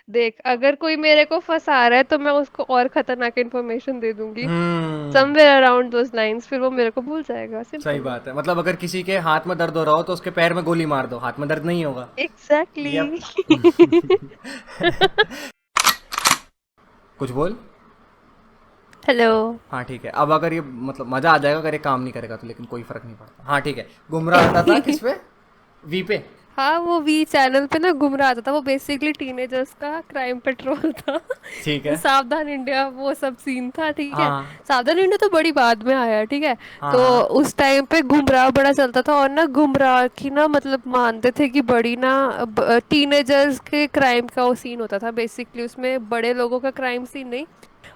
देख, अगर कोई मेरे को फंसा रहा है तो मैं उसको और खतरनाक इन्फॉर्मेशन दे दूंगी, हम्म। समवेयर अराउंड दोस लाइंस, फिर वो मेरे को भूल जाएगा, सही सिंपल। बात है, मतलब अगर किसी के हाथ में दर्द हो रहा हो तो उसके पैर में गोली मार दो, हाथ में दर्द नहीं होगा। यप। एग्जैक्टली। कुछ बोल। हेलो। हाँ ठीक है, अब अगर ये मतलब मजा आ जाएगा अगर ये काम नहीं करेगा तो, लेकिन कोई फर्क नहीं पड़ता। हाँ ठीक है। गुमराह आता था किस पे? वी पे। हाँ, वो वी चैनल पे ना गुमराह आता था, वो बेसिकली टीनेजर्स का क्राइम पेट्रोल था। ठीक है। सावधान इंडिया वो सब सीन था, ठीक है। हाँ सावधान इंडिया तो बड़ी बाद में आया, ठीक है। हाँ तो हाँ। उस टाइम पे गुमराह बड़ा चलता था, और ना गुमराह की ना मतलब मानते थे कि बड़ी ना टीनेजर्स के क्राइम का वो सीन होता था बेसिकली, उसमें बड़े लोगों का क्राइम सीन नहीं,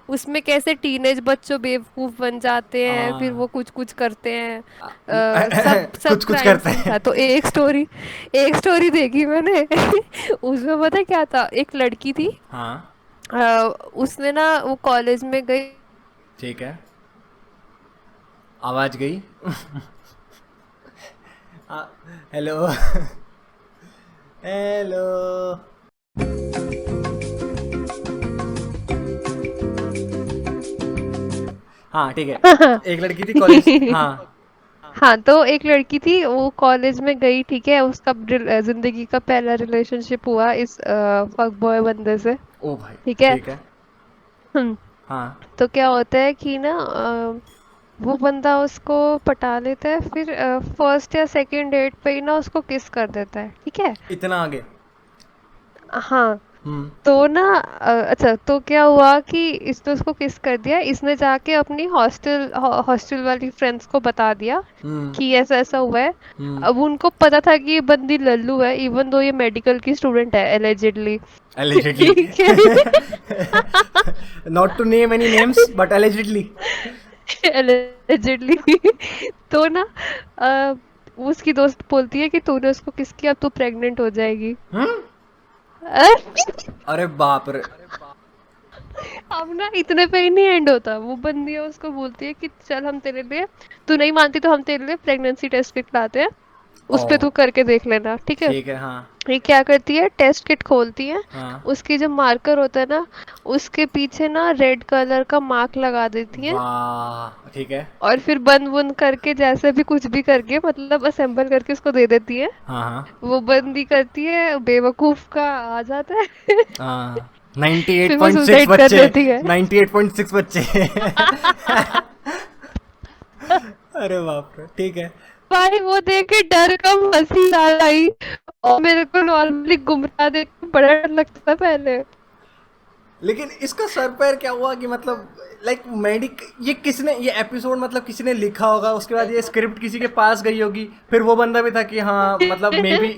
उसमें कैसे टीनेज बच्चों बेवकूफ बन जाते हैं, फिर वो हाँ। कुछ कुछ करते हैं। सब सब कुछ कुछ क्राइम करते सीन हैं। था। तो एक स्टोरी देखी मैंने। उसमें पता है क्या था, एक लड़की थी। हाँ उसने ना वो कॉलेज में गई। ठीक है। आवाज गई। हेलो। हेलो। हाँ ठीक है। एक लड़की थी कॉलेज, हाँ। हाँ, तो एक लड़की थी, वो कॉलेज में गई, ठीक है। उसका जिंदगी का पहला रिलेशनशिप हुआ इस फक बॉय बंदे से, ओ भाई। ठीक है। ठीक है। हम्म। हाँ। तो क्या होता है कि ना वो बंदा उसको पटा लेता है, फिर फर्स्ट या सेकंड डेट पे ही ना उसको किस कर देता है, ठीक है। इतना आगे? हाँ। हम्म। तो ना अच्छा, तो क्या हुआ कि इसने उसको किस कर दिया, इसने जाके अपनी हॉस्टल वाली फ्रेंड्स को बता दिया हम्म। कि ऐसा ऐसा हुआ है। हम्म। अब उनको पता था कि ये बंदी लल्लू है, इवन दो ये मेडिकल की स्टूडेंट है एलिजिडली। एलिजिडली। ठीक है। Not to name any names but allegedly. Allegedly. तो ना अ, उसकी दोस्त बोलती है कि तूने उसको किस किया, अब तू प्रेग्नेंट हो जाएगी। हम्म। अ, अरे बाप रे। अब ना इतने पे ही नहीं एंड होता, वो बंदी है उसको बोलती है कि चल हम तेरे लिए, तू नहीं मानती तो हम तेरे लिए प्रेगनेंसी टेस्ट किट लाते हैं, ओ। उस पे तू करके देख लेना, ठीक है। ठीक है। हाँ ये क्या करती है, टेस्ट किट खोलती है, हाँ। उसकी जो मार्कर होता है ना, उसके पीछे ना रेड कलर का मार्क लगा देती है। वाह ठीक है। और फिर बंद बुंद करके जैसे भी कुछ भी करके मतलब असेंबल करके उसको दे देती है। हाँ हाँ वो बंदी करती है, बेवकूफ का आ जाता है। हाँ। 98.6 फिर वो पॉइंट सिक्स सुसाइड कर बच्चे। लेती है। 98.6 बच्चे। अरे बाप रे, ठीक है। भाई वो देख के डर कम हंसी आ आई, और मेरे को नॉर्मली गुमराह देख के बड़ा डर लगता था पहले। लेकिन इसका सर पैर क्या हुआ कि मतलब लाइक मेडिक, ये किसने, ये एपिसोड मतलब किसी ने लिखा होगा, उसके बाद ये स्क्रिप्ट किसी के पास गई होगी, फिर वो बंदा भी था कि हाँ मतलब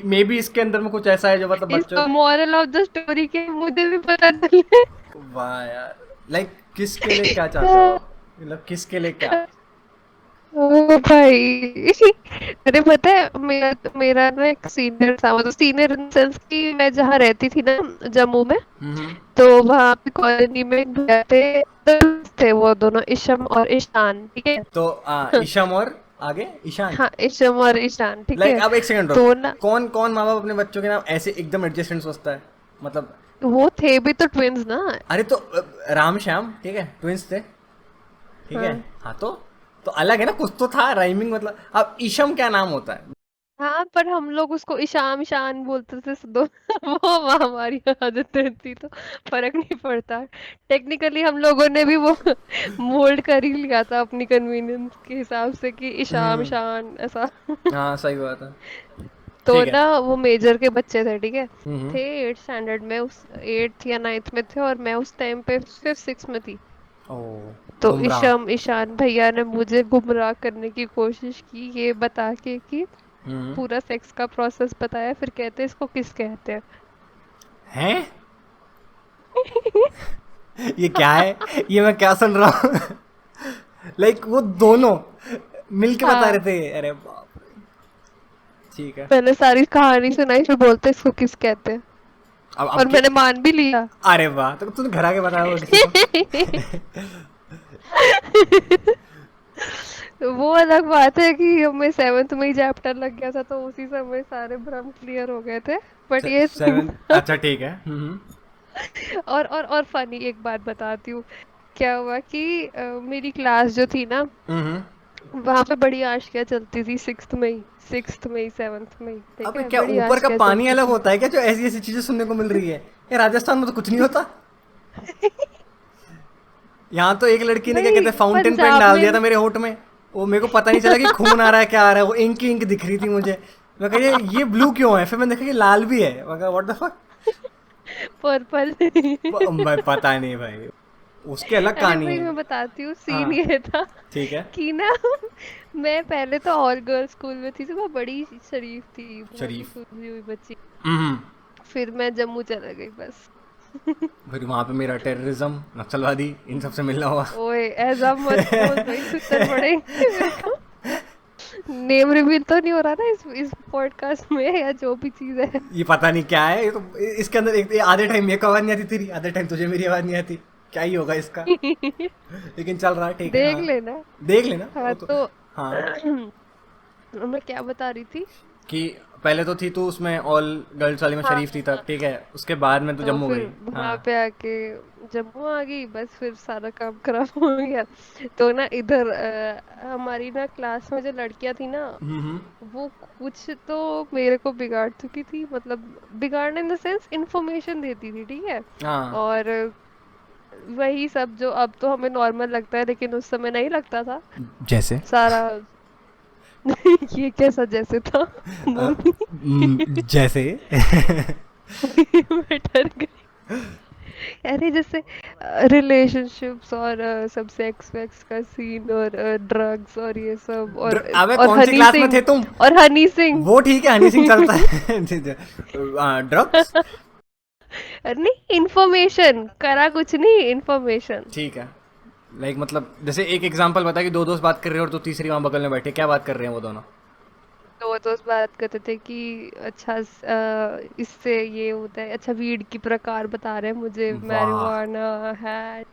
मे बी इसके अंदर में कुछ ऐसा है जो मतलब बच्चों। इसका मॉरल ऑफ द स्टोरी के मुझे भी पता चले। वाह यार। लाइक किसके लिए क्या चाहते हो आप, मतलब किसके लिए क्या? ओ भाई। अरे पता है, मेरा ना एक सीनियर था, मतलब सीनियर इन सेंस कि मैं जहाँ रहती थी ना, जम्मू में। हम्म। तो वहाँ पे कॉलोनी में एक भैया थे, थे वो दोनों, इशम और ईशान, ठीक है। तो ईशम और आगे ईशान। हाँ, इशम और ईशान, ठीक लाइक है। अब एक सेकंड रुक। तो ना कौन कौन माँ बाप अपने बच्चों के नाम ऐसे एकदम एडजस्टेंट सोचता है, मतलब? वो थे भी तो ट्विंस ना। अरे तो राम श्याम ठीक है, ट्विंस थे। ठीक है। हाँ। हाँ तो अलग है ना, कुछ तो था राइमिंग, मतलब अब ईशम क्या नाम होता है? हाँ, पर हम लोग उसको ईशान ईशान बोलते थे दो। वो हमारी आदत रहती तो फर्क नहीं पड़ता। टेक्निकली हम लोगों ने भी वो मोल्ड कर ही लिया था अपनी कन्वीनियंस के हिसाब से कि ईशान हम्म। ईशान ऐसा। हाँ सही बात है। तो ठीक है। ना वो मेजर के बच्चे थे, ठीक है। हम्म। थे 8th स्टैंडर्ड में, उस 8th या 9th में थे, और मैं उस टाइम पे 5th 6th में थी। ओ। तो गुमराह। ईशम ईशान भैया ने मुझे गुमराह करने की कोशिश की, ये बता के कि हम्म। पूरा सेक्स का प्रोसेस बताया, फिर कहते इसको किस कहते हैं। हैं? ये क्या है, ये मैं क्या सुन रहा हूँ? लाइक वो दोनों मिलके बता रहे हाँ, थे, अरे बाप रे। ठीक है। मैंने सारी कहानी सुनाई, फिर बोलते इसको किस कहते हैं, अब और के। मैंने मान भी लिया। अरे वाह, तो तूने घर आके बताया होगा किसी को? वो अलग बात है कि हमें 7th में ही चैप्टर लग गया था, तो उसी समय सारे भ्रम क्लियर हो गए थे। बट ये सेवन, अच्छा ठीक है। हम्म। और फनी एक बात बताती हूँ। क्या हुआ कि मेरी क्लास जो थी ना, हम्म। वहां पे बड़ी आशिकियाँ चलती थी। 6th मई, 6th मई, 7th मई, ठीक अबे है, क्या बड़ी ऊपर का आशिकियाँ पानी चलती अलग थी। होता है क्या जो ऐसी ऐसी चीजें सुनने को मिल रही है? ये राजस्थान में तो कुछ नहीं होता। यहाँ तो एक लड़की ने क्या कहते नहीं, हैं फाउंटेन पेन पंजाब डाल दिया में। था मेरे होठ में। वो मेरे को पता नहीं चला कि खून आ रहा है क्या आ रहा है, वो इंक ही इंक दिख रही थी मुझे। मैं कहा ये ब्लू क्यों है, फिर मैंने देखा कि लाल भी है। मैं कहा व्हाट द फक। पर्पल। मैं पता नहीं भाई, उसकी अलग अरे कहानी भाई, है। मैं बताती हूँ, सीन हाँ ये था ठीक है। कि ना, मैं पहले तो ऑल गर्ल्स स्कूल में थी, तो मैं बड़ी शरीफ थी, बहुत ही शरीफ। सुधरी हुई बच्ची। हम्म। फिर मैं जम्मू चला गई बस। फिर वहां पे मेरा टेररिज्म, नक्सलवादी, इन सब से मिलना हुआ। ओए, ऐसा मत बोल भाई, छुत्तर पड़ेंगे मेरे को। नेम रिवील तो नहीं हो रहा ना इस पॉडकास्ट में, या जो भी चीज है। ये पता नहीं क्या है, ये तो इसके अंदर एक आधे टाइम मेरे को आवाज नहीं आती तेरी, आधे टाइम तुझे मेरी आवाज नहीं आती। क्या ही होगा इसका। लेकिन चल रहा है, ठीक है। देख हाँ लेना। देख लेना हाँ वो तो। तो हाँ मैं क्या बता रही थी। कि पहले तो थी तू उसमें ऑल गर्ल्स वाली में, हाँ शरीफ थी तब, ठीक है, उसके बाद में तो तो जम्मू फिर गई। हाँ। वहां पे आके जम्मू आ गई, बस फिर सारा काम खराब हो गया। तो ना इधर हमारी ना क्लास में जो लड़कियां थी ना, हम्म। वो कुछ तो मेरे को बिगाड़ चुकी थी, मतलब बिगाड़ने इन द सेंस इन्फॉर्मेशन देती थी, ठीक है। हाँ और वही सब जो अब तो हमें नॉर्मल लगता है, लेकिन उस समय नहीं लगता था जैसे सारा। ये कैसा जैसे था? अ, मम्मी। जैसे मैं डर गई। अरे जैसे रिलेशनशिप्स और सब सेक्स वेक्स का सीन, और ड्रग्स और ये सब, अबे और कौन सी हनी क्लास में थे सिंह, तुम? और हनी सिंह। वो ठीक है, हनी सिंह चलता है। ड्रग्स। अरे नहीं, इंफॉर्मेशन करा कुछ नहीं, इंफॉर्मेशन। ठीक है। लाइक मतलब जैसे एक एग्जांपल बता कि दो दोस्त बात कर रहे हो और तू तीसरी वहां बगल में बैठे, क्या बात कर रहे हैं वो दोनों? तो वो दोस्त बात करते थे कि अच्छा, इससे ये होता है, अच्छा वीड की प्रकार बता रहे हैं मुझे, वाह। मैरिjuana है।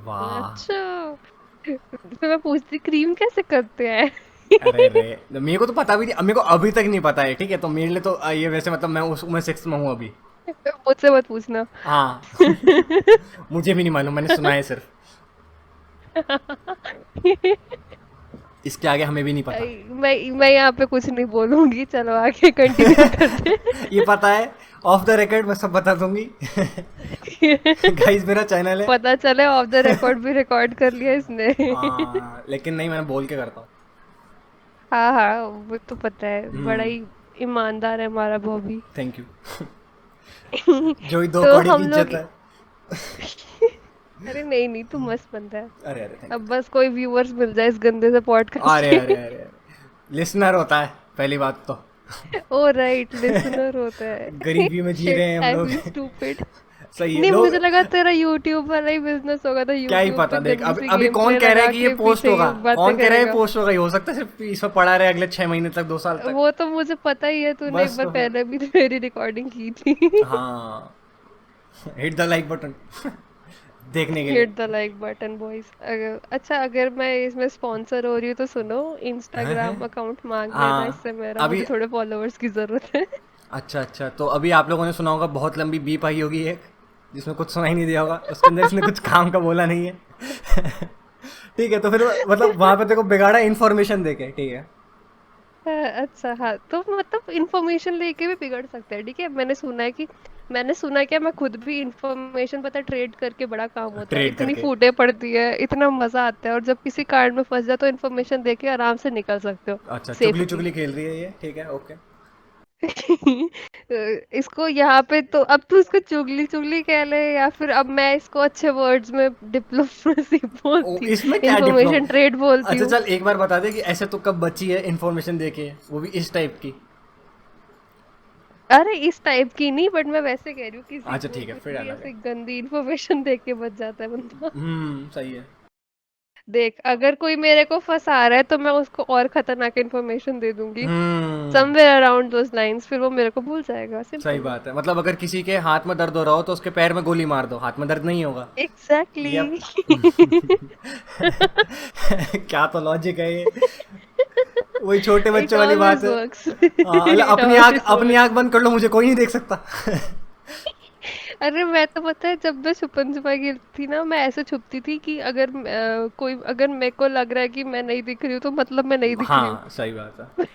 वाह। अच्छा। फिर मैं पूछती, क्रीम कैसे करते हैं? अरे रे, मेरे को तो पता भी नहीं, मेरे को अभी तक नहीं पता है, ठीक है, तो मेरे लिए तो ये वैसे मतलब मैं उस मैं 6th में हूँ अभी। मुझसे मत पूछना। हाँ। मुझे भी नहीं मालूम, मैंने सुना है सिर्फ। इसके आगे हमें भी नहीं पता। मैं यहाँ पे कुछ नहीं बोलूंगी, चलो आगे कंटिन्यू करते ये पता है, ऑफ द रिकॉर्ड मैं सब बता दूंगी। हैं। गाइस मेरा चैनल है। पता चले ऑफ द रिकॉर्ड भी रिकॉर्ड कर लिया इसने। लेकिन नहीं, मैं बोल के करता हूँ। हाँ हाँ, वो तो पता है, बड़ा हम्म। ही ईमानदार है हमारा बॉबी। Thank you. जो ही दो तो कौड़ी की हम इज्जत लोग। है। अरे नहीं नहीं, तू मस्त बंदा है। अरे अरे थैंक अब बस कोई व्यूअर्स मिल जाए इस गंदे से यू। पॉडकास्ट अरे के। अरे अरे अरे लिसनर होता है पहली बात तो। ओ राइट, लिसनर होता है। गरीबी में जी शिट, रहे हैं हम आई लोग। Feel stupid. सही है नहीं, लोग। मुझे लगा तेरा यूट्यूब वाला ही बिजनेस होगा, तो क्या ही यूट्यूब पे पता, देख गंदी अभी सी अभी गेम कौन प्ले कह रहा है लगा कि ये के पोस्ट पीछे होगा? ये बातें कौन कह रहा है ये करेगा। पोस्ट होगा? ये हो सकता है सिर्फ इस पर पड़ा रहे अगले 6 महीने तक, 2 साल तक। वो तो मुझे पता ही है, तूने एक बस बार तो फिर। पहले भी मेरी रिकॉर्डिंग की थी। हाँ। Hit the like button. देखने के लिए। Hit the like button boys. अगर अच्छा, अगर मैं इसमें स्पॉन्सर हो रही हूँ तो सुनो, हैं? इंस्टाग्राम अकाउंट मांग लेना हाँ इससे मेरा, अभी। मुझे थोड़े फॉलोअर्स की जरूरत है। अच्छा अच्छा, तो अभी आप लोगों ने सुना होगा बहुत लंबी बीप आई होगी एक, जिसमें कुछ सुनाई नहीं दिया होगा, उसके अंदर इसने कुछ काम का बोला नहीं है। ठीक है, तो फिर मतलब वहां पे तेरे को बिगाड़ा इन्फॉर्मेशन देके, ठीक है। अच्छा हाँ, तो मतलब इंफॉर्मेशन लेके भी बिगड़ सकता है, ठीक है। मैंने सुना क्या, मैं खुद भी इंफॉर्मेशन, पता ट्रेड करके बड़ा काम होता है, ट्रेड इतनी करके। फूटे पड़ती है, इतना मजा आता है, और जब किसी कार्ड में फंस जाए तो इंफॉर्मेशन देके आराम से निकल सकते हो अच्छा, चुगली सेफली। चुगली खेल रही है ये, ठीक है, ओके। इसको यहाँ पे तो अब तू इसको चुगली चुगली कह ले, या फिर अब मैं इसको अच्छे वर्ड्स में डिप्लोमेसी ओ बोलती हूँ, इसमें क्या डिप्लोमा? इंफॉर्मेशन ट्रेड बोलती अच्छा हूँ। चल एक बार बता दे कि ऐसे तो कब बची है इन्फॉर्मेशन देके, वो भी इस टाइप की। अरे इस टाइप की नहीं, बट मैं वैसे कह रही हूँ, किसी अच्छा को ठीक है, कुछ फिर भी अलग है। ऐसे गंदी इन्फॉर्मेशन देख के बच जाता है बंदा। सही है। देख, अगर कोई मेरे को फंसा रहा है तो मैं उसको और खतरनाक इन्फॉर्मेशन दे दूंगी, हम्म। समवेयर अराउंड दोस लाइंस, फिर वो मेरे को भूल जाएगा, सही सिंपल। बात है, मतलब अगर किसी के हाथ में दर्द हो रहा हो तो उसके पैर में गोली मार दो, हाथ में दर्द नहीं होगा। यप। एग्जैक्टली। क्या तो लॉजिक है ये। वही छोटे इट बच्चों वाली बात ऑलवेज है। वर्क्स। हाँ, मतलब इट ऑलवेज अपनी आंख वर्क्स। बंद कर लो, मुझे कोई नहीं देख सकता। अरे मैं तो पता है जब मैं छुपन छुपाई खेलती थी ना, मैं ऐसे छुपती थी कि अगर कोई, अगर मेरे को लग रहा है कि मैं नहीं दिख रही हूँ तो मतलब मैं नहीं दिख रही हूँ। हाँ सही बात है।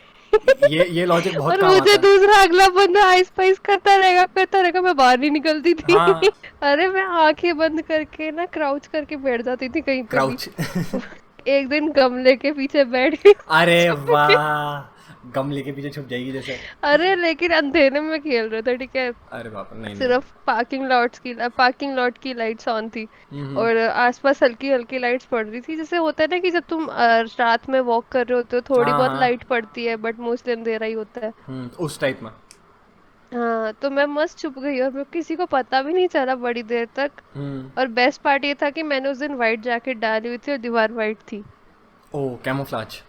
ये लॉजिक बहुत और काम मुझे आता है। दूसरा अगला बंदा आइस पाइस करता रहेगा, मैं बाहर नहीं निकलती थी। हाँ। अरे मैं आंखें बंद करके ना क्राउच करके बैठ जाती थी कहीं पे भी। क्राउच। एक दिन गमले के पीछे बैठ गई अरे छुप के। वाह, गमले के पीछे छुप जाएगी जैसे। अरे लेकिन अंधेरे में खेल रहे थे, ठीक है। अरे बाप रे, नहीं नहीं। सिर्फ पार्किंग लॉट की लाइट्स ऑन थी। हम्म। और आसपास हल्की हल्की लाइट्स पड़ रही थी, जैसे होता है ना कि जब तुम रात में वॉक कर रहे होते हो थोड़ी हाँ बहुत हाँ। लाइट पड़ती है, बट मोस्टली अंधेरा ही होता है। उस टाइप में। हाँ, तो मैं मस्त छुप गई और मैं किसी को पता भी नहीं चला बड़ी देर तक। हम्म। और बेस्ट पार्ट ये था कि मैंने उस दिन वाइट जैकेट डाली हुई थी और दीवार वाइट थी। ओ कैमोफ्लाज।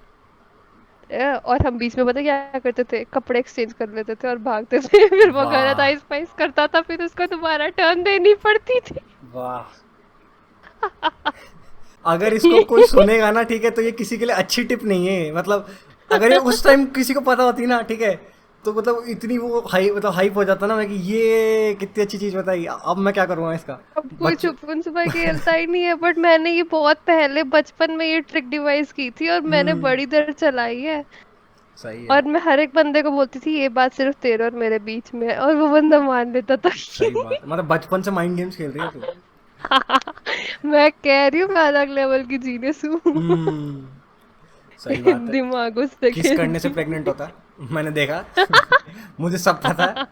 और हम बीच में पता क्या करते थे, कपड़े एक्सचेंज कर लेते थे और भागते थे। फिर वो गलत वाह। आइस पाइस करता था, फिर उसको दोबारा टर्न देनी पड़ती थी। वाह। अगर इसको कोई सुनेगा ना, ठीक है, तो ये किसी के लिए अच्छी टिप नहीं है, मतलब अगर ये उस टाइम किसी को पता होती ना, ठीक है, तो मतलब इतनी वो हाई, मतलब हाइप हो जाता ना मैं, कि ये कितनी अच्छी चीज बताई, अब मैं क्या करूँगा इसका। अब कोई बच्चों। छुपन छुपाई खेलता ही नहीं है, बट मैंने ये बहुत पहले बचपन में ये ट्रिक डिवाइस की थी और मैंने हम्म। बड़ी देर चलाई है। सही है। और मैं हर एक बंदे को बोलती थी ये बात सिर्फ तेरे और मेरे बीच में है, और वो बंदा मान लेता था। सही बात है, मतलब बचपन से माइंड गेम्स खेल रही है तू। मैं कह रही हूँ मैं अलग लेवल की जीनियस हूँ। हम्म। सही बात है। दिमागों से किस करने से खेलती प्रेग्नेंट होता है मैंने देखा। मुझे सब पता है।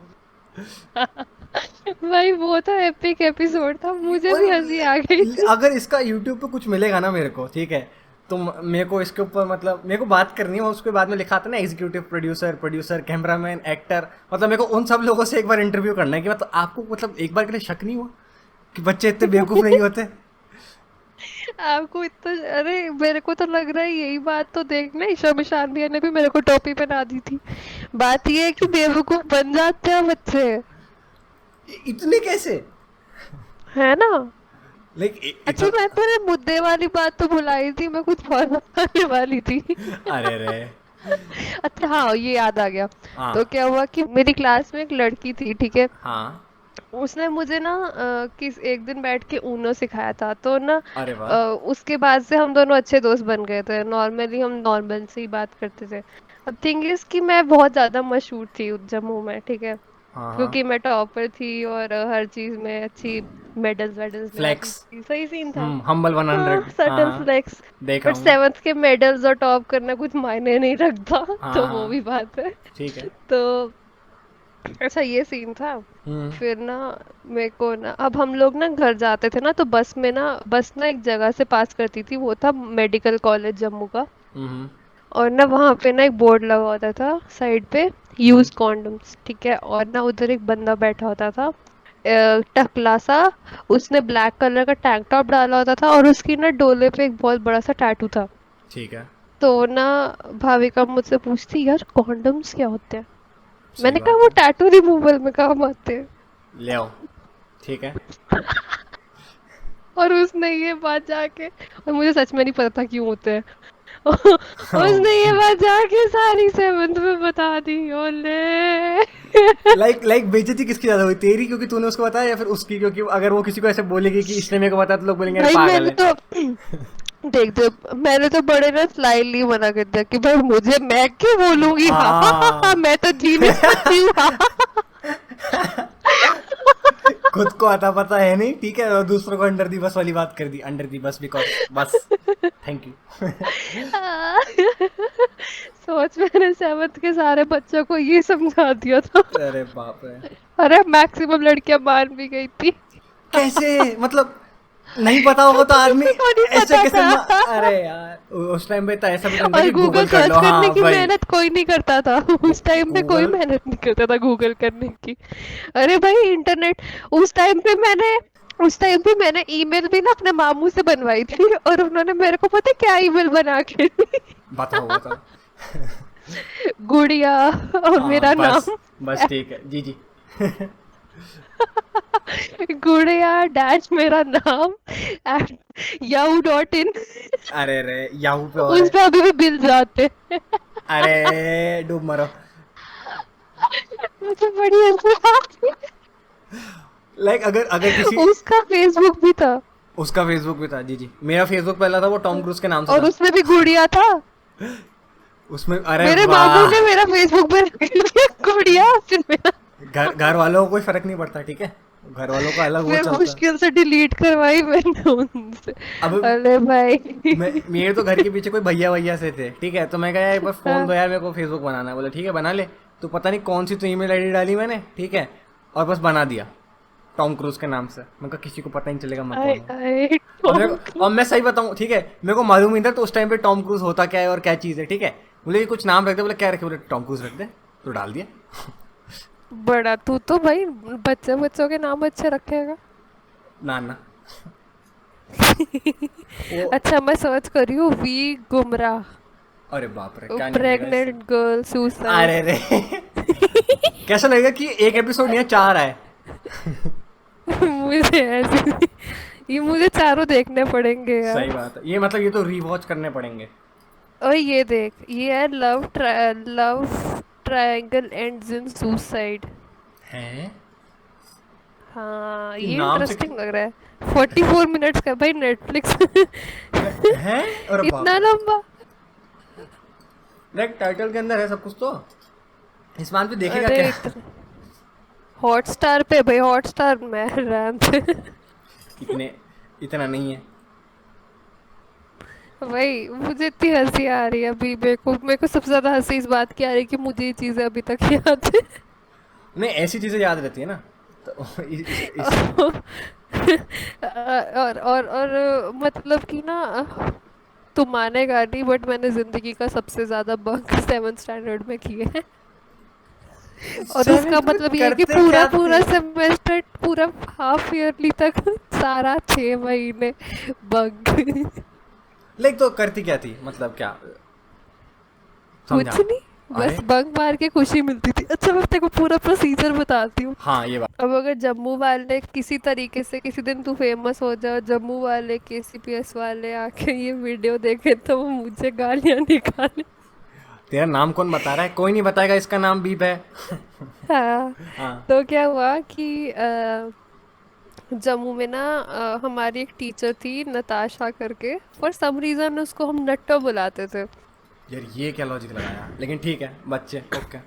हूँ। भाई वो तो एपिक एपिसोड था, मुझे भी हंसी आ गई और थी। अगर इसका यूट्यूब पे कुछ मिलेगा ना मेरे को, ठीक है, तो मेरे को इसके ऊपर, मतलब मेरे को बात करनी है, और उसके बाद में लिखा था ना executive producer, producer, cameraman, actor, मतलब मेरे को उन सब लोगों से एक बार इंटरव्यू करना है, कि मतलब आपको मतलब एक बार के लिए शक नहीं हुआ कि बच्चे इतने बेवकूफ़ नहीं होते। आपको इतना, अरे मेरे को तो लग रहा है यही बात तो देखना, ईशा मिशान भैया ने भी मेरे को टोपी पहना दी थी। बात ये है कि बेवकूफ बन जाते हैं बच्चे, इतने कैसे? है ना। लाइक अच्छा इतना। मैं तेरे मुद्दे वाली बात तो भुलाई थी, मैं कुछ और बताने वाली थी। अरे रे। अच्छा हाँ, ये याद आ गया। हाँ तो क्या हुआ कि मेरी क्लास में एक लड़की थी, ठीक है। हाँ। उसने मुझे ना किस एक दिन बैठ के ऊनो सिखाया था, तो ना अरे वाह। उसके बाद से हम दोनों अच्छे दोस्त बन गए थे। नॉर्मली हम नॉर्मल से ही बात करते थे। अब थिंग इज कि मैं बहुत ज्यादा मशहूर थी जम्मू में, ठीक है। हाँ हाँ। क्योंकि मैं टॉपर थी और हर चीज में अच्छी, मेडल्स वेडल्स ले आती फ्लेक्स। थी, सही सीन था। हम्बल हाँ 100। हाँ सटल हाँ। फ्लेक्स। देखा बट हूँ। सेवन्थ के मेडल्स और टॉप करना कुछ मायने नहीं रखता। हाँ तो वो हाँ। भी बात है। ठीक है। तो अच्छा ये सीन था। हम्म। फिर ना मेरे को ना, अब हम लोग ना घर जाते थे ना, तो बस में ना, बस ना एक जगह से पास करती थी, वो था मेडिकल कॉलेज जम्मू का। हम्म। और ना वहाँ पे ना एक बोर्ड लगा होता था साइड पे, हम्म। यूज कॉन्डम्स, ठीक है। और ना उधर एक बंदा बैठा होता था, टकला सा। उसने ब्लैक कलर का टैंक टॉप डाला होता था और उसकी ना डोले पे एक बहुत बड़ा सा टैटू था। ठीक है। तो ना भाविका मुझसे पूछती यार कॉन्डम्स क्या होते हैं। सही मैंने कहा बात वो है। टैटू रिमूवल में काम आते हैं। ले आओ। ठीक है। और उसने ये बात जाके, और मुझे सच में नहीं पता था क्यों होते हैं। उसने ये बात जाके सारी सेवंथ में बता दी। ओले। लाइक बेइज्जती किसकी ज्यादा हुई, तेरी क्योंकि तूने उसको बताया, या फिर उसकी क्योंकि अगर वो किसी को ऐसे बोलेगी कि इसने मेरे को बताया, तो लोग बोलेंगे अरे भाई पागल मैंने है। तो देख दे, मैंने तो बड़े ना स्लाइटली मना कर दिया कि भाई मुझे, मैं क्यों बोलूंगी। हाँ, हाँ। मैं तो जीनियस बच्ची हूँ। खुद को आता पता है नहीं, ठीक है, और दूसरों को अंडर दी बस वाली बात कर दी, अंडर दी बस बिकॉज बस। Thank you. सोच, मैंने सेवन्थ के सारे बच्चों को ये समझा दिया था। अरे बाप रे। अरे मैक्सिमम लड़कियां मान भी गई थी। कैसे, मतलब नहीं पता होगा तो आदमी किसी को नहीं ऐसे पता कैसे था। अरे यार, उस टाइम पे तो ऐसा भी तो नहीं था और कि गूगल गूगल कर सर्च लो, करने हाँ की भाई। मेहनत कोई नहीं करता था। उस टाइम पे कोई गूगल। मेहनत नहीं करता था गूगल करने की। अरे भाई इंटरनेट, उस टाइम पे मैंने उस टाइम पे मैंने ईमेल भी ना अपने मामू से बनवाई थी, और उन्होंने मेरे को पता है क्या ईमेल बना के दी? बताओ बताओ। गुड़िया और हाँ मेरा बस। नाम। बस ठीक है जी जी। गुड़िया डैश मेरा नाम yahoo.in। अरे रे, याहू पे और उस है। पे अभी भी बिल जाते हैं। अरे डूब मरो। मुझे बड़ी हंसी आती है। लाइक अगर अगर किसी, उसका फेसबुक भी था। उसका फेसबुक भी था, जी जी, मेरा फेसबुक पहला था वो टॉम क्रूज के नाम से और था। उसमें भी गुड़िया था। उसमें अरे मेरे मामू ने वाह। मेरा फेसबुक पे रख दिया गुड़िया, फिर मेरा, घर घर वालों को कोई फर्क नहीं पड़ता, ठीक है, घर वालों का अलग वो फिर चलता है। मुश्किल से डिलीट करवाई मैंने उनसे। अब अरे भाई। मेरे तो घर के पीछे कोई भैया भैया से थे, ठीक है, तो मैं कहा यार एक बार फोन हाँ, दो यार, मेरे को फेसबुक बनाना है। बोले ठीक है बना ले। तो पता नहीं कौन सी तो ईमेल आईडी डाली मैंने, ठीक है, और बस बना दिया टॉम क्रूज के नाम से। मैं कहा किसी को पता नहीं चलेगा मैं आए कौन हूँ। आए और मेरे टॉम और मैं क्रूज। सही बताऊँ, ठीक है, मेरे को मालूम नहीं था तो उस टाइम पे टॉम क्रूज होता क्या है और क्या चीज़ है, ठीक है। बोले ये कुछ नाम रख दे, बोले क्या रखे, बोले टॉम क्रूज रख दे, तो डाल दिया। बड़ा तू तो भाई बच्चे बच्चों के नाम अच्छे रखेगा। ना ना, वो, अच्छा मैं सर्च कर रही हूँ, वी गुमराह, अरे बाप रे क्या निकलेगा इससे। Pregnant girl suicide. अरे रे। कैसा लगेगा कि एक एपिसोड नहीं है, चार आए। मुझे ऐसे, ये मुझे चारों देखने पड़ेंगे यार। सही बात है, ये मतलब ये तो रीवॉच करने पड़ेंगे। और ये देख, ये है love triangle ends in suicide. हैं? हाँ ये ये नाम से इंटरेस्टिंग लग रहा है। 44 मिनट्स का भाई नेटफ्लिक्स। हैं? अरे बाप इतना रे। लंबा। लाइक टाइटल के अंदर है सब कुछ तो, इस्मान पे देखेगा अरे क्या? इतना, हॉटस्टार पे भाई, हॉटस्टार में रैम पे। इतने, इतना नहीं है। भाई मुझे इतनी हंसी आ रही है अभी, मेरे को सबसे ज्यादा हंसी इस बात की आ रही है कि मुझे ये चीजें अभी तक याद है। नहीं ऐसी चीजें याद रहती है ना, तो इस और मतलब कि ना, तू मानेगा नहीं बट मैंने जिंदगी का सबसे ज्यादा बंक 7th स्टैंडर्ड में किए हैं। और उसका सेवेंथ में मतलब ये है कि करते पूरा क्या पूरा थे? सेमेस्टर, पूरा हाफ ईयरली तक सारा 6 महीने बंक। लाइक तो करती क्या थी, मतलब क्या, समझा। कुछ नहीं, अरे बस बंक मार के खुशी मिलती थी। अच्छा मैं तेरे को पूरा प्रोसीजर बताती हूँ। हाँ ये बात। अब अगर जम्मू वाले किसी तरीके से किसी दिन तू फेमस हो जाओ, जम्मू वाले केसीपीएस वाले आके ये वीडियो देखे तो वो मुझे गालियां निकाले। तेरा नाम कौन बता रहा है, कोई नहीं बताएगा इसका नाम बीप है। हाँ। हाँ। तो क्या हुआ कि जम्मू में ना हमारी एक टीचर थी नताशा करके, फॉर सम रीज़न उसको हम नट्टो बुलाते थे। यार ये क्या लॉजिक लगाया, लेकिन ठीक है, बच्चे ओके।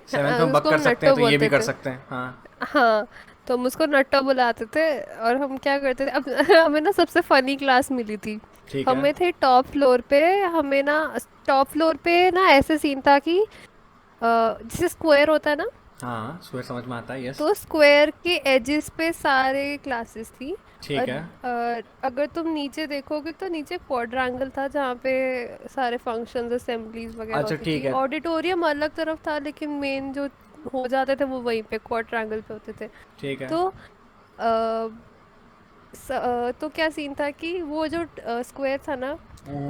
सेवेंथ में बक उसको कर हम सकते हैं नट्टो तो ये भी बोलते कर थे। सकते हैं, हाँ। हाँ, तो हम उसको नट्टो बुलाते थे। और हम क्या करते थे, अब हमें ना सबसे फनी क्लास मिली थी। ठीक है। हमें थे टॉप फ्लोर पे, हमें ना टॉप फ्लोर पे ना ऐसे सीन था कि जैसे स्क्वायर होता है ना, हाँ स्क्वायर समझ में आता है, यस। तो स्क्वायर के एजेस पे सारे क्लासेस थी। ठीक और है। अगर तुम नीचे देखोगे तो नीचे क्वाड्रांगल था जहाँ पे सारे फंक्शंस असेंबलीज वगैरह अच्छा होती ठीक थी। है। ऑडिटोरियम अलग तरफ था लेकिन मेन जो हो जाते थे वो वहीं पे क्वाड्रांगल पे होते थे। ठीक है। तो अ, तो क्या सीन था कि वो जो स्क्वायर था ना,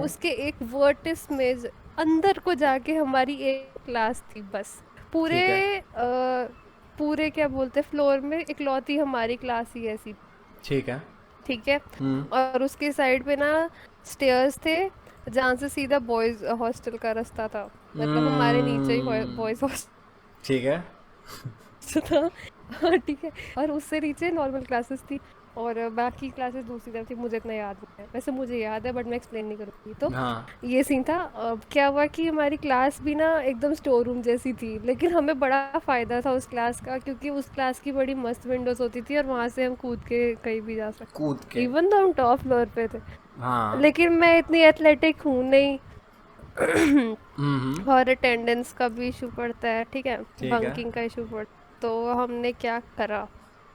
उसके एक वर्टिस में अंदर को जाके हमारी एक क्लास थी बस। पूरे ठीक है। पूरे क्या बोलते फ्लोर में इकलौती हमारी क्लास ही ऐसी। ठीक है। ठीक है। हम्म। और उसके साइड पे ना स्टेयर्स थे जहाँ से सीधा बॉयज हॉस्टल का रास्ता था। मतलब हमारे नीचे ही हम्म, बॉयज ठीक है। था। हाँ ठीक है। और उससे नीचे नॉर्मल क्लासेस थी। और बाकी क्लासेस दूसरी तरफ थी, मुझे इतना याद नहीं है, वैसे मुझे याद है बट मैं एक्सप्लेन नहीं करूँगी। तो हाँ। ये सीन था। क्या हुआ कि हमारी क्लास भी ना एकदम स्टोर रूम जैसी थी, लेकिन हमें बड़ा फ़ायदा था उस क्लास का क्योंकि उस क्लास की बड़ी मस्त विंडोज़ होती थी और वहाँ से हम कूद के कहीं भी जा कूद सकते, के। इवन तो हम टॉप फ्लोर पे थे। हाँ। लेकिन मैं इतनी एथलेटिक हूँ नहीं। हम्म। और अटेंडेंस का भी इशू पड़ता है, ठीक है, ठीक है। बंकिंग का इशू पड़ता है। तो हमने क्या करा,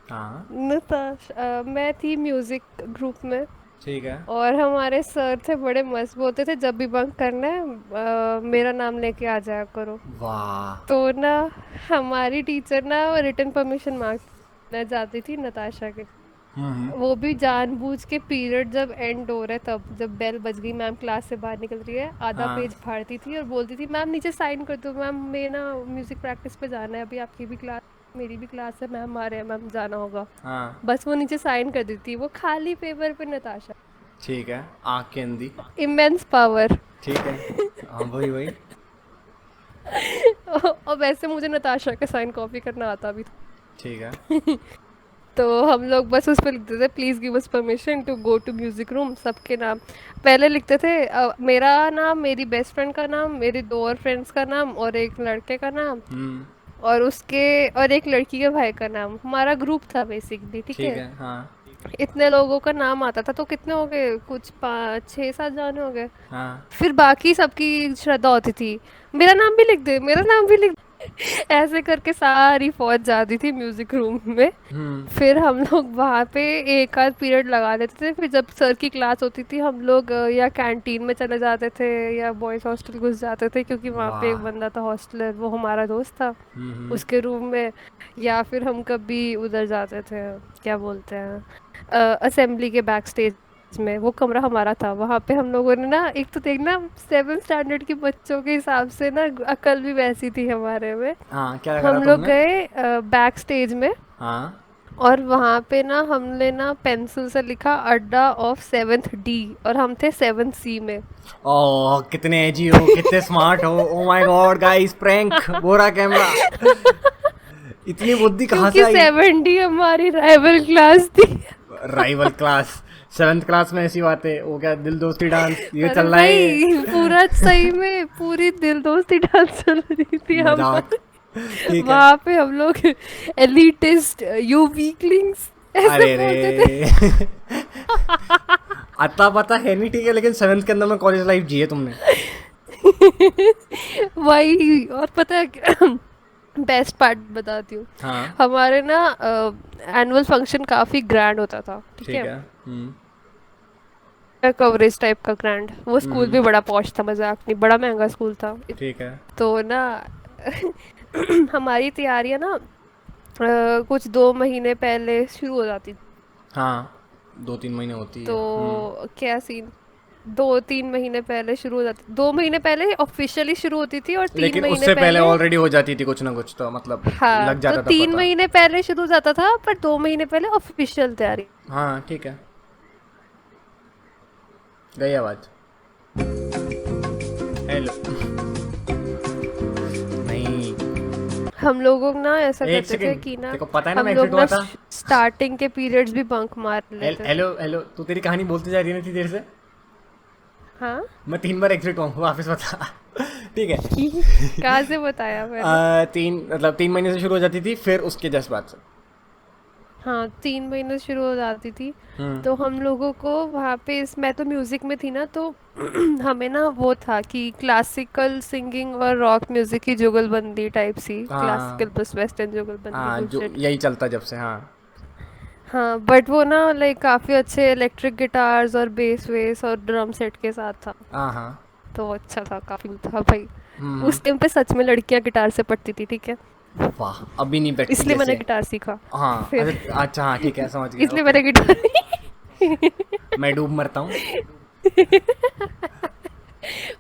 हाँ। मैं थी म्यूजिक ग्रुप में। ठीक है। और हमारे सर थे बड़े मस्त, बोलते थे जब भी बंक करना है मेरा नाम लेके आ जाया करो। वाह। तो ना हमारी टीचर ना रिटन परमिशन मांगना जाती थी नताशा के। हम्म। वो भी जानबूझ के पीरियड जब एंड हो रहा है तब, जब बेल बज गई, मैम क्लास से बाहर निकल रही है, आधा हाँ। पेज फाड़ती थी और बोलती थी मैम नीचे साइन कर दो, मैम मैं ना म्यूजिक प्रैक्टिस पे जाना है, अभी आपकी भी क्लास मेरी भी क्लास है, मैम आ रहे हैं, मैम जाना होगा। हाँ। बस वो नीचे साइन कर देती, वो खाली पेपर पे नताशा। ठीक है, आँख के अंधी। Immense power. ठीक है। हाँ वही वही। और वैसे मुझे नताशा का साइन कॉपी करना आता भी था। ठीक है। तो हम लोग बस उस पे लिखते थे please give us permission to go to music room, सबके नाम पहले लिखते थे। मेरा नाम, मेरी बेस्ट फ्रेंड का नाम, मेरे 2 और फ्रेंड्स का नाम और एक लड़के का नाम, और उसके और एक लड़की के भाई का नाम। हमारा ग्रुप था बेसिकली, ठीक ठीक है। है। हाँ इतने लोगों का नाम आता था, तो कितने हो गए, कुछ 5 6 7 जाने हो गए। हाँ। फिर बाकी सबकी श्रद्धा होती थी, मेरा नाम भी लिख दे, मेरा नाम भी लिख दे। ऐसे करके सारी फौज जाती थी म्यूजिक रूम में। फिर हम लोग वहाँ पे एक आध पीरियड लगा लेते थे। फिर जब सर की क्लास होती थी हम लोग या कैंटीन में चले जाते थे या बॉयज़ हॉस्टल घुस जाते थे, क्योंकि वहाँ पे एक वाह। बंदा था हॉस्टलर, वो हमारा दोस्त था, उसके रूम में। या फिर हम कभी उधर जाते थे, क्या बोलते हैं, असेंबली के बैक स्टेज में, वो कमरा हमारा था। वहाँ पे हम लोगों ने ना, एक तो देखना 7th स्टैंडर्ड के बच्चों के हिसाब से ना अकल भी वैसी थी हमारे में। हाँ क्या करा हम लोग तुमने? गए बैक स्टेज में, हाँ। और वहाँ पे ना हमने ना पेंसिल से लिखा अड्डा ऑफ 7th डी, और हम थे 7th सी में। ओह कितने एजी हो, कितने स्मार्ट हो। Oh my God guys, prank, गोरा कैमरा। इतनी बुद्धि कहाँ से क्योंकि आई? 7D हमारी राइवल क्लास थी। राइवल क्लास, 7th क्लास में ऐसी बातें हो गया। दिल दोस्ती डांस ये अरे चल रहा है। भाई पूरा सही में पूरी दिल दोस्ती डांस चल रही थी मजाक। हमारी। ठीक है। वहाँ पे हम लोग एलिटिस्ट, यू वीकलिंग्स ऐसे अरे बोलते थे। रे। अता पता है नहीं, ठीक है, लेकिन 7th के अंदर में कॉलेज लाइफ जी है तुमने। वही, और पता है बेस्ट पार्ट बताती हूँ। हाँ हमारे ना एनुअल फंक्शन काफी ग्रैंड होता था, ठीक ठीक है। है। कवरेज टाइप का ग्रैंड, वो स्कूल भी बड़ा पॉश था, मजाक नहीं, बड़ा महंगा स्कूल था। ठीक है। तो ना हमारी तैयारियां ना कुछ 2 महीने पहले शुरू हो जाती थी। हाँ 2-3 महीने होती है। तो क्या सीन, 2 3 महीने पहले शुरू हो जाती, 2 महीने पहले ऑफिशियली शुरू होती थी, और तीन लेकिन महीने उससे पहले पहले ऑलरेडी हो जाती थी कुछ ना कुछ, तो मतलब हाँ, लग तो जाता था तीन पता। महीने पहले शुरू हो जाता था, पर 2 महीने पहले ऑफिशियल तैयारी। हाँ ठीक है। गई आवाज? हेलो। नहीं। हम लोग ना ऐसा एक करते थे सेकंड, कि ना, तेरे को पता है ना हम मैं लोग एग्जिट ना हुआ था। स्टार्टिंग के पीरियड्स भी बंक मार लेते थे। हेलो हेलो, तू तेरी कहानी बोलती जा रही है ना इतनी देर से। हाँ। मैं 3 बार एग्जिट हुआ हूँ, वापस बता। ठीक है। कहाँ से बताया मैंने? 3 महीने से शुरू हो जाती थी, फिर उसके जस्ट बाद से। हाँ, 3 महीने शुरू हो जाती थी। हम्म। तो हम लोगों को वहाँ पे मैं तो म्यूजिक में थी ना, तो हमें ना वो था कि क्लासिकल सिंगिंग और रॉक म्यूजिक की जुगलबंदी टाइप सी, क्लासिकल हाँ प्लस वेस्टर्न जुगलबंदी हाँ, जो बुलशिट। यही चलता जब से। हाँ हाँ, बट वो ना लाइक काफी अच्छे इलेक्ट्रिक गिटार्स और बेस वेस और ड्रम सेट के साथ था। हाँ हाँ। तो अच्छा था, काफी था भाई। हम्म। उस टाइम पे सच में लड़कियां गिटार से पढ़ती थी, ठीक है। वाह, अभी नहीं बैठती इसलिए मैंने जैसे। गिटार सीखा। हाँ फिर अच्छा अच्छा, हाँ ठीक है, समझ गया, इसलिए ओके। मैंने गिटार मैं डूब मरता हूँ।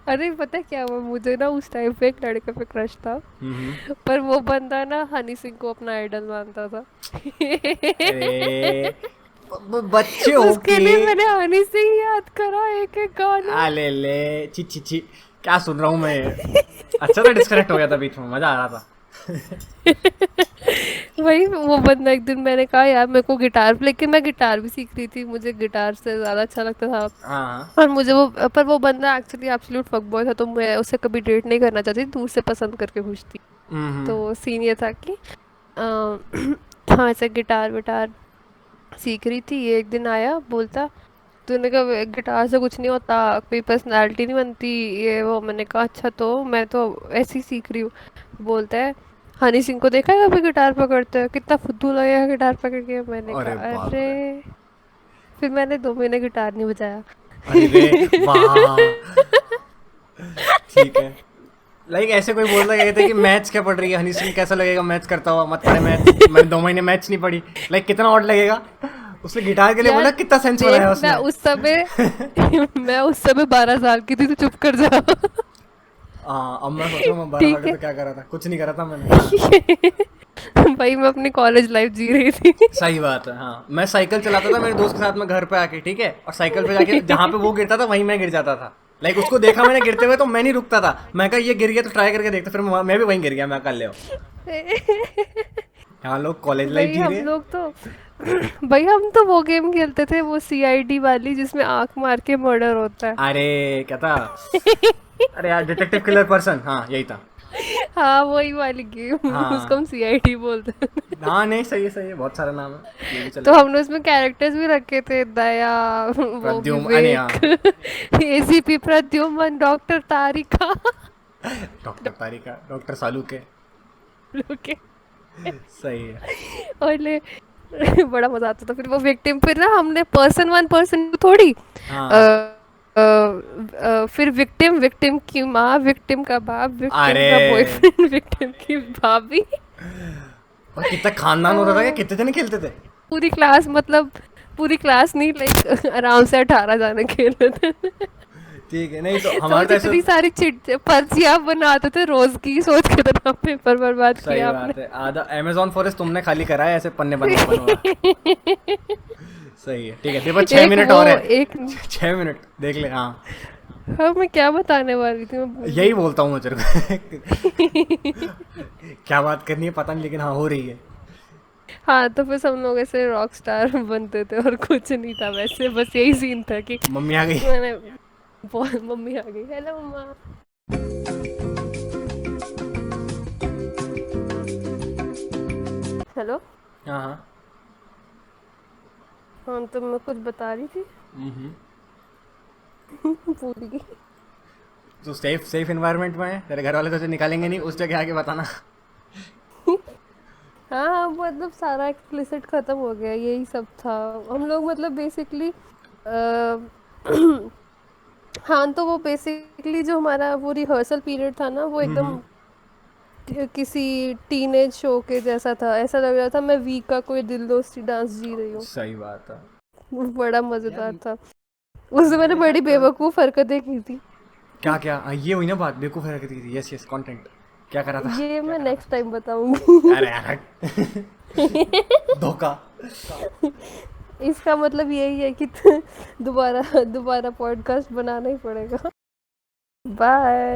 अरे पता है क्या हुआ, मुझे ना उस टाइम पे एक लड़के पे क्रश था। पर वो बंदा ना हनी सिंह को अपना आइडल मानता था। अरे बच्चे उसके होके। लिए मैंने हनी सिंह याद करा एक एक गाना। ले ले, ची ची ची, क्या सुन रहा हूँ मैं। अच्छा था डिस्कनेक्ट हो गया था बीच में, मजा आ रहा था। वही वो बंदा, एक दिन मैंने कहा यार मेरे को गिटार, लेकिन मैं गिटार भी सीख रही थी, मुझे गिटार से ज़्यादा अच्छा लगता था। हाँ। और मुझे वो, पर वो बंदा एक्चुअली एब्सोल्यूट फकबॉय था, तो मैं उससे कभी डेट नहीं करना चाहती, दूर से पसंद करके खुश थी। तो सीन ये था कि हाँ, ऐसे गिटार विटार सीख रही थी। ये एक दिन आया, बोलता तूने कहा गिटार से कुछ नहीं होता, कोई पर्सनालिटी नहीं बनती, ये वो। मैंने कहा अच्छा, तो मैं तो ऐसे ही सीख रही हूँ। बोलता है हनी सिंह को देखा है कभी गिटार पकड़ते हैं, कितना फुद्दू लगेगा गिटार पकड़ के। मैंने अरे कहा बाप रे। अरे। फिर मैंने 2 महीने गिटार नहीं बजाया। अरे रे, वाह। ठीक है। लाइक ऐसे कोई बोलता कहते कि मैथ्स क्या पढ़ रही है हनी सिंह, कैसा लगेगा मैथ्स करता हुआ, मत पढ़े मैथ्स। मैंने 2 महीने मैथ्स नहीं पढ़ी। लाइक कितना ऑड लगेगा। उसने गिटार के लिए बोला, यार कितना सेंस देख, बनाया मैं उसने। उस समय मैं उस समय 12 साल की थी, तो चुप कर जा। हाँ, अब मैं सोच रहा हूँ मैं 12 साल ठीक का है। तो क्या करा था, कुछ नहीं करा था मैंने। भाई मैं अपनी कॉलेज लाइफ जी रही थी। सही बात है। हाँ, मैं साइकिल चलाता था मेरे दोस्त के साथ में घर पे आके, ठीक है, और साइकिल पे जाके जहाँ पे वो गिरता था वहीं मैं गिर जाता था। लाइक उसको देखा मैंने गिरते हुए, तो मैं नहीं रुकता था। मैं कहा ये गिर गया तो ट्राई करके देखता, फिर मैं भी वहीं गिर गया। मैं कर ले। हाँ, लोग कॉलेज लाइफ भाई जी रहे हम हैं। लोग तो भाई हम तो वो गेम खेलते थे, वो सीआईडी वाली जिसमें आंख मार के मर्डर होता है। अरे क्या था, अरे यार डिटेक्टिव किलर पर्सन, हाँ यही था। हाँ वही वाली गेम, उसको हाँ हम सीआईडी बोलते हैं। हाँ, नहीं सही है, बहुत सारा नाम है, ये भी तो चलेगा। हमने उसमें कैरेक्टर्स भी रखे थे, दया, वो प्रद्युम, अरे विवेक, हाँ, एसीपी प्रद्युमन, डॉक्टर तारिका। डॉक्टर तारिका, डॉक्टर सालू के। ओके। सही है। और ले बड़ा मजा आता था। फिर वो विक्टिम, फिर ना हमने पर्सन वन पर्सन थोड़ी, हाँ, फिर विक्टिम, विक्टिम की माँ, विक्टिम का बाप, विक्टिम अरे का बॉयफ्रेंड, विक्टिम की भाभी। और कितना खानदान होता था, क्या कितने जने खेलते थे। पूरी क्लास, मतलब पूरी क्लास नहीं, लाइक आराम से 18 जाने खेल रहे थे। ठीक है, नहीं तो हमारे सोच तो ऐसे। इतनी सारी चिट पर्चियाँ बनाते थे रोज की, सोच के इतना पेपर बर्बाद सही किया आपने। बात है, आधा अमेजोन फॉरेस्ट तुमने खाली करा है ऐसे पन्ने बनवा बनवा। सही है, ठीक है, देखो 6 मिनट वो और है। एक 6 मिनट देख ले, हाँ। हाँ, मैं क्या बताने वाली थी, मैं भूल यही गई। बोलता हूँ मैं तेरे को। क्या बात करनी है पता नहीं, लेकिन हाँ हो रही है। हाँ, तो फिर हम लोग ऐसे रॉक स्टार बनते थे और कुछ नहीं था वैसे, बस यही सीन था कि मम्मी आ गई। मैंने बहुत, मम्मी आ गई, हेलो मम्मा। हेलो। हाँ हाँ। हाँ, तो मैं कुछ बता रही थी, हम्म। भूल गई। तो सेफ सेफ इन्वायरमेंट में है, तेरे घर वाले तुझे निकालेंगे नहीं उस जगह, आके बताना। हाँ, मतलब सारा एक्सप्लिसिट खत्म हो गया, यही सब था। हम लोग मतलब बेसिकली हाँ, तो वो बेसिकली जो हमारा वो रिहर्सल पीरियड था ना, वो एकदम किसी टीनेज शो के जैसा था। ऐसा लग रहा था मैं वी का कोई दिल दोस्ती डांस जी रही हूँ। सही बात है। बड़ा मजेदार था। उससे मैंने बड़ी बेवकूफ हरकतें की थी। क्या क्या, ये हुई ना बात, बेवकूफ हरकत की थी, यस यस, कंटेंट। क्या करा था। ये मैं नेक्स्ट टाइम बताऊंगी। अरे यार धोखा। इसका मतलब यही है कि दोबारा दोबारा पॉडकास्ट बनाना ही पड़ेगा। बाय।